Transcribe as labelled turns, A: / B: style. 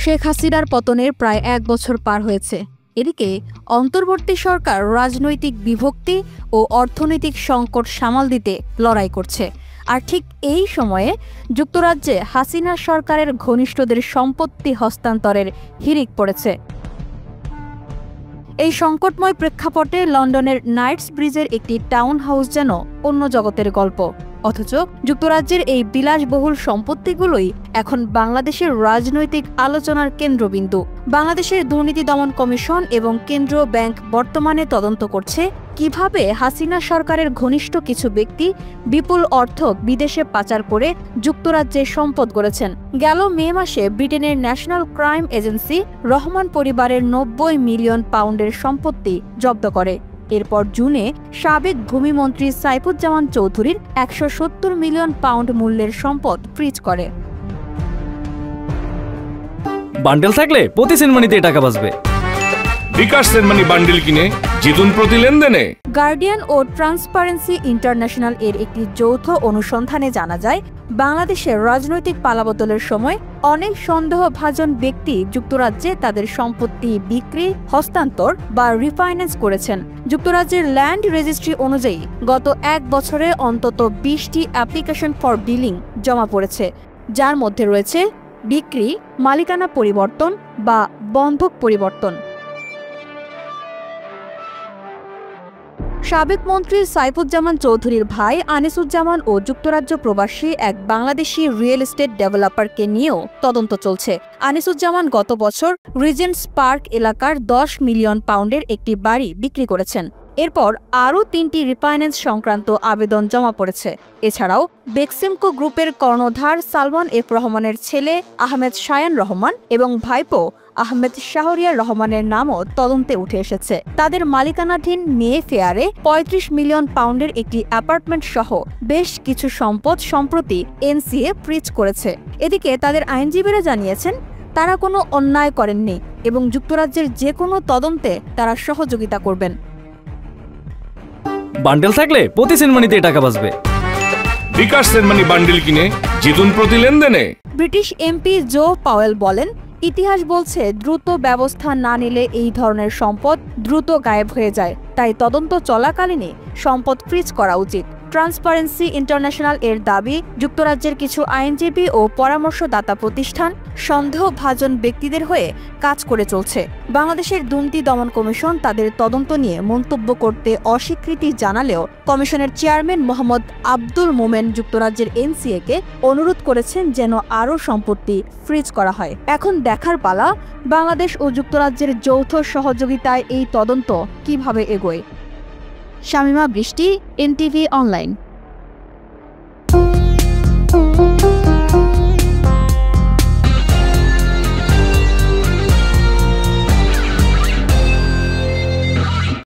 A: শেখ হাসিনার পতনের প্রায় ১ বছর পার হয়েছে। এদিকে অন্তর্বর্তী সরকার রাজনৈতিক বিভক্তি ও অর্থনৈতিক সংকট সামাল দিতে লড়াই করছে। আর ঠিক এই সময়ে যুক্তরাজ্যে হাসিনা সরকারের ঘনিষ্ঠদের সম্পত্তি হস্তান্তরের হিড়িক পড়েছে। এই সংকটময় প্রেক্ষাপটে লন্ডনের নাইটস ব্রিজের একটি টাউন হাউস যেন অন্য জগতের গল্প। অথচ যুক্তরাজ্যের এই বিলাসবহুল সম্পত্তিগুলোই এখন বাংলাদেশের রাজনৈতিক আলোচনার কেন্দ্রবিন্দু। বাংলাদেশের দুর্নীতি দমন কমিশন এবং কেন্দ্রীয় ব্যাংক বর্তমানে তদন্ত করছে কিভাবে হাসিনা সরকারের ঘনিষ্ঠ কিছু ব্যক্তি বিপুল অর্থ বিদেশে পাচার করে যুক্তরাজ্যে সম্পদ গড়েছেন। গেল মে মাসে ব্রিটেনের ন্যাশনাল ক্রাইম এজেন্সি রহমান পরিবারের ৯০ মিলিয়ন পাউন্ডের সম্পত্তি জব্দ করে। এরপর জুনে সাবেক ভূমিমন্ত্রী সাইফুজ্জামান চৌধুরীর ১৭০ মিলিয়ন পাউন্ড মূল্যের সম্পদ ফ্রিজ করে।
B: বান্ডেল থাকলে প্রতি সেনমানিতে টাকা বাঁচবে।
C: বিকাশ সেনমানি বান্ডেল কিনে জিতুন প্রতি লেনদেনে।
A: গার্ডিয়ান ও ট্রান্সপারেন্সি ইন্টারন্যাশনাল এর একটি যৌথ অনুসন্ধানে জানা যায়, বাংলাদেশের রাজনৈতিক পালাবদলের সময় অনেক সন্দেহভাজন ব্যক্তি যুক্তরাজ্যে তাদের সম্পত্তি বিক্রি, হস্তান্তর বা রিফাইন্যান্স করেছেন। যুক্তরাজ্যের ল্যান্ড রেজিস্ট্রি অনুযায়ী গত ১ বছরে অন্তত ২০টি অ্যাপ্লিকেশন ফর বিলিং জমা পড়েছে, যার মধ্যে রয়েছে বিক্রি, মালিকানা পরিবর্তন বা বন্ধক পরিবর্তন। সাবেক মন্ত্রী সাইফুজ্জামান চৌধুরীর ভাই আনিসুজ্জামান ও যুক্তরাজ্য প্রবাসী এক বাংলাদেশি রিয়েল এস্টেট ডেভেলপারকে নিয়েও তদন্ত চলছে। আনিসুজ্জামান গত বছর রিজেন্টস পার্ক এলাকার ১০ মিলিয়ন পাউন্ডের একটি বাড়ি বিক্রি করেছেন। এরপর আরও ৩টি রিফাইন্যান্স সংক্রান্ত আবেদন জমা পড়েছে। এছাড়াও বেক্সিমকো গ্রুপের কর্ণধার সালমান এফ রহমানের ছেলে আহমেদ শায়ান রহমান এবং ভাইপো আহমেদ শাহরিয়ার রহমানের নামও তদন্তে উঠে এসেছে। তাদের মালিকানাধীন মে ফেয়ারে ৩৫ মিলিয়ন পাউন্ডের একটি অ্যাপার্টমেন্ট সহ বেশ কিছু সম্পদ সম্প্রতি এনসিএ ফ্রিজ করেছে। এদিকে তাদের আইনজীবীরা জানিয়েছেন, তারা কোনো অন্যায় করেননি এবং যুক্তরাজ্যের যে কোনো তদন্তে তারা সহযোগিতা করবেন।
B: বান্ডেল থাকলে প্রতি সেনমানিতে টাকা বাঁচবে।
C: বিকাশ সেনমানি বান্ডেল কিনে জিতুন প্রতি লেনদেনে।
A: ব্রিটিশ এমপি জো পাওয়েল বলেন, ইতিহাস বলছে দ্রুত ব্যবস্থা না নিলে এই ধরনের সম্পদ দ্রুত গায়েব হয়ে যায়, তাই তদন্ত চলাকালীনই সম্পদ ফ্রিজ করা উচিত। ট্রান্সপারেন্সি ইন্টারন্যাশনাল এর দাবি, যুক্তরাজ্যের কিছু আইনজীবী ও পরামর্শদাতা প্রতিষ্ঠান সন্দেহভাজন ব্যক্তিদের হয়ে কাজ করে চলছে। বাংলাদেশের দুর্নীতি দমন কমিশন তাদের তদন্ত নিয়ে মন্তব্য করতে অস্বীকৃতি জানালেও কমিশনের চেয়ারম্যান মোহাম্মদ আব্দুল মোমেন যুক্তরাজ্যের এনসিএকে অনুরোধ করেছেন যেন আরও সম্পত্তি ফ্রিজ করা হয়। এখন দেখার পালা, বাংলাদেশ ও যুক্তরাজ্যের যৌথ সহযোগিতায় এই তদন্ত কিভাবে এগোয়। শামিমা বৃষ্টি, এনটিভি অনলাইন।